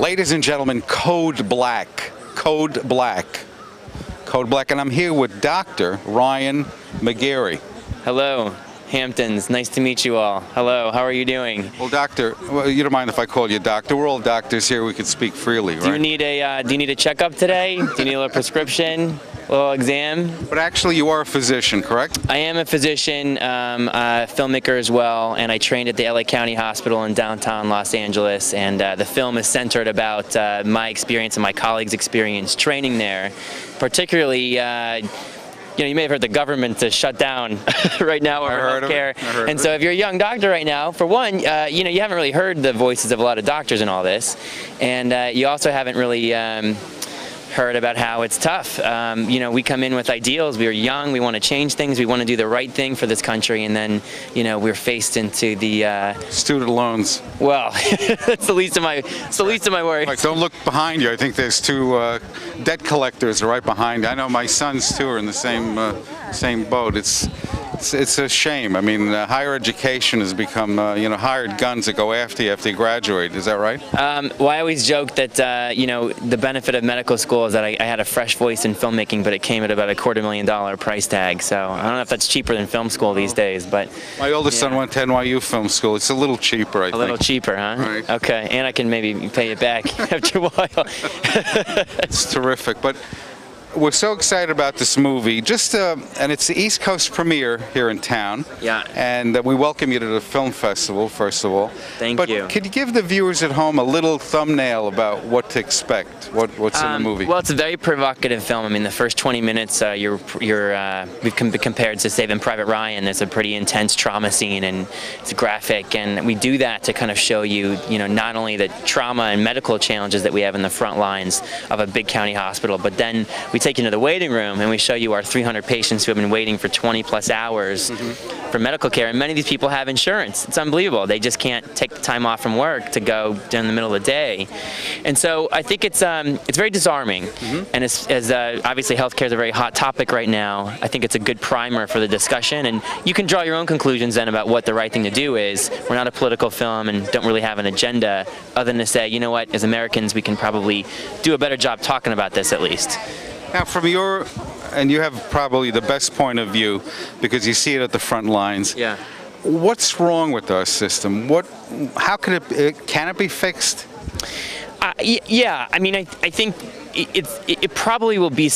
Ladies and gentlemen, Code Black. Code Black. Code Black. And I'm here with Dr. Ryan McGarry. Hello, Hamptons. Nice to meet you all. Hello, how are you doing? Well, doctor, you don't mind if I call you doctor? We're all doctors here. We can speak freely, right? Do you need a checkup today? Do you need a little prescription? A little exam? But actually, you are a physician, correct? I am a physician, a filmmaker as well, and I trained at the LA County Hospital in downtown Los Angeles, and the film is centered about my experience and my colleagues' experience training there. Particularly, you may have heard the government is shut down right now over healthcare. And so if you're a young doctor right now, for one, you haven't really heard the voices of a lot of doctors in all this, and you also haven't really heard about how it's tough. We come in with ideals. We are young. We want to change things. We want to do the right thing for this country, and then, we're faced into the student loans. Well, that's the least of my worries. Like, don't look behind you. I think there's two debt collectors right behind you. I know my sons too are in the same boat. It's a shame. I mean, higher education has become, hired guns that go after you graduate. Is that right? Well, I always joke that, the benefit of medical school is that I had a fresh voice in filmmaking, but it came at about $250,000 price tag. So I don't know if that's cheaper than film school these days, but... My oldest son went to NYU film school. It's a little cheaper, I think. A little cheaper, huh? Right. Okay, and I can maybe pay it back after a while. It's terrific. But we're so excited about this movie. And it's the East Coast premiere here in town. Yeah. And we welcome you to the film festival, first of all. Thank you. But could you give the viewers at home a little thumbnail about what to expect? What's in the movie? Well, it's a very provocative film. I mean, the first 20 minutes, we've compared to Saving Private Ryan. There's a pretty intense trauma scene, and it's graphic. And we do that to kind of show you, not only the trauma and medical challenges that we have in the front lines of a big county hospital, but then we take you into the waiting room and we show you our 300 patients who have been waiting for 20+ hours for medical care, and many of these people have insurance. It's unbelievable. They just can't take the time off from work to go during the middle of the day. And so I think it's very disarming, and as obviously healthcare is a very hot topic right now, I think it's a good primer for the discussion, and you can draw your own conclusions then about what the right thing to do is. We're not a political film and don't really have an agenda other than to say, you know what, as Americans we can probably do a better job talking about this at least. Now, and you have probably the best point of view because you see it at the front lines. Yeah. What's wrong with our system? How can it be fixed? Yeah, I mean, I think it probably will be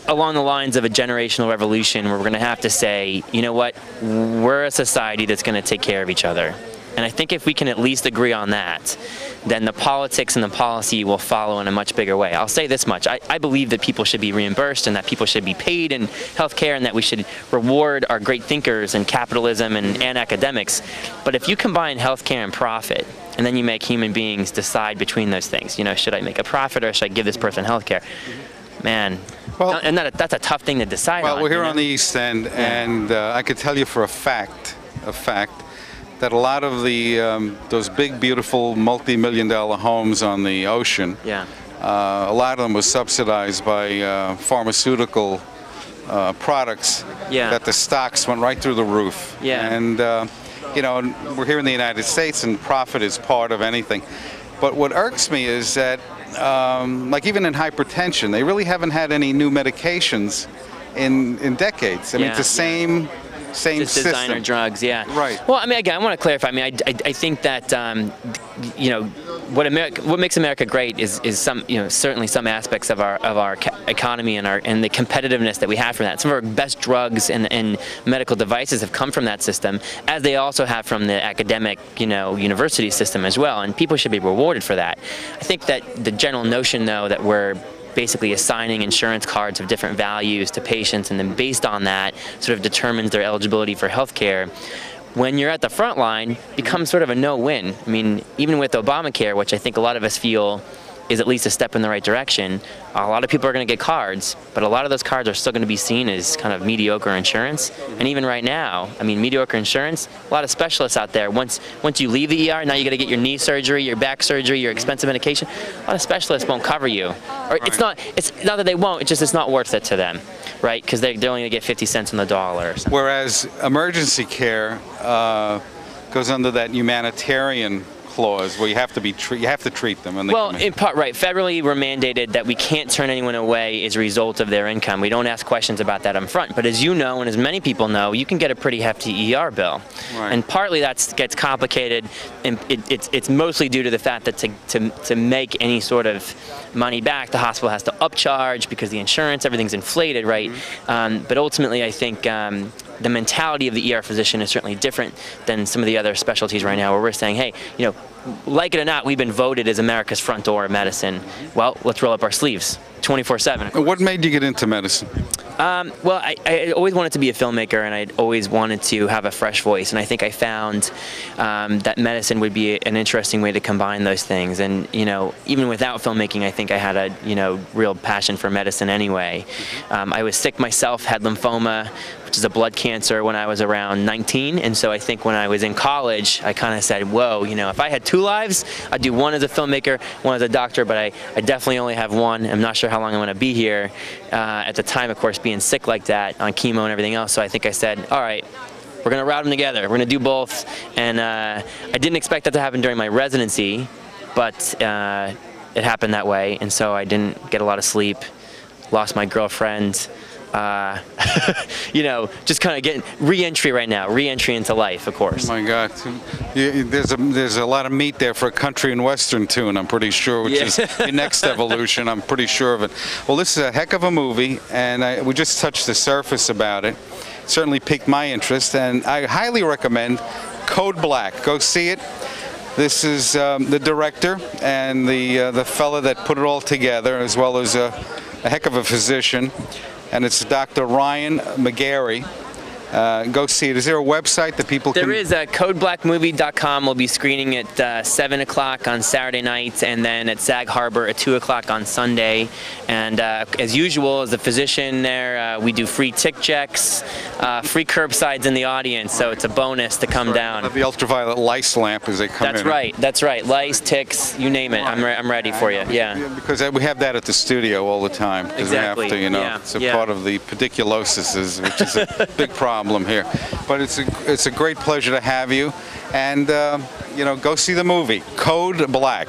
along the lines of a generational revolution where we're going to have to say, you know what, we're a society that's going to take care of each other. And I think if we can at least agree on that, then the politics and the policy will follow in a much bigger way. I'll say this much. I believe that people should be reimbursed and that people should be paid in healthcare and that we should reward our great thinkers and capitalism and academics. But if you combine healthcare and profit, and then you make human beings decide between those things, should I make a profit or should I give this person healthcare? Man, well, and that's a tough thing to decide on. Well, we're here on the East End, and I could tell you for a fact, that a lot of those big, beautiful, multi-million-dollar homes on the ocean, a lot of them was subsidized by pharmaceutical products that the stocks went right through the roof. Yeah. And, we're here in the United States, and profit is part of anything. But what irks me is that, like even in hypertension, they really haven't had any new medications in decades. I mean, it's the same just system. Designer drugs, yeah. Right. Well, I mean, again, I want to clarify. I mean, I think that what makes America great is some, certainly some aspects of our economy and the competitiveness that we have from that. Some of our best drugs and medical devices have come from that system, as they also have from the academic, university system as well. And people should be rewarded for that. I think that the general notion, though, that we're basically assigning insurance cards of different values to patients, and then based on that sort of determines their eligibility for health care, when you're at the front line, becomes sort of a no-win. I mean, even with Obamacare, which I think a lot of us feel is at least a step in the right direction, a lot of people are going to get cards, but a lot of those cards are still going to be seen as kind of mediocre insurance. And even right now, I mean, mediocre insurance, a lot of specialists out there, once you leave the ER, now you got to get your knee surgery, your back surgery, your expensive medication, a lot of specialists won't cover you. Or it's not that they won't, it's not worth it to them, right? Because they're only going to get 50 cents on the dollar or something. Whereas emergency care goes under that humanitarian clause where you have to treat them. And well, in part, right. Federally, we're mandated that we can't turn anyone away as a result of their income. We don't ask questions about that up front. But as you know, and as many people know, you can get a pretty hefty ER bill. Right. And partly that gets complicated, and it's mostly due to the fact that to make any sort of money back, the hospital has to upcharge because the insurance, everything's inflated, right? Mm-hmm. But ultimately, I think the mentality of the ER physician is certainly different than some of the other specialties right now, where we're saying, hey, you know, like it or not, we've been voted as America's front door of medicine. Well, let's roll up our sleeves 24/7. What made you get into medicine? Well, I always wanted to be a filmmaker, and I'd always wanted to have a fresh voice, and I think I found that medicine would be an interesting way to combine those things. And, you know, even without filmmaking, I think I had a, you know, real passion for medicine anyway. I was sick myself, had lymphoma, which is a blood cancer, when I was around 19, and so I think when I was in college, I kind of said, whoa, you know, if I had 2 lives, I'd do one as a filmmaker, one as a doctor, but I definitely only have one. I'm not sure how long I'm going to be here. At the time, of course, being sick like that, on chemo and everything else, so I think I said, all right, we're going to route them together. We're going to do both. And I didn't expect that to happen during my residency, but it happened that way, and so I didn't get a lot of sleep, lost my girlfriend. You know, just kind of getting re-entry right now, re-entry into life, of course. Oh my God, there's a lot of meat there for a country and western tune, I'm pretty sure, which is the next evolution. I'm pretty sure of it. Well, this is a heck of a movie, and we just touched the surface about it. Certainly piqued my interest, and I highly recommend Code Black. Go see it. This is the director and the fella that put it all together, as well as a heck of a physician. And it's Dr. Ryan McGarry. Go see it. Is there a website that people can... There is. CodeBlackMovie.com. We'll be screening at 7 o'clock on Saturday night, and then at Sag Harbor at 2 o'clock on Sunday. And as usual, as a physician there, we do free tick checks, free curbsides in the audience, so it's a bonus to come down. The ultraviolet lice lamp as they come in. That's right. That's right. Lice, ticks, you name it. I'm ready for you. Yeah. Because we have that at the studio all the time. Exactly. We have to, you know, yeah. it's a part of the pediculosis, which is a big problem here. But it's a great pleasure to have you, and you know, go see the movie Code Black.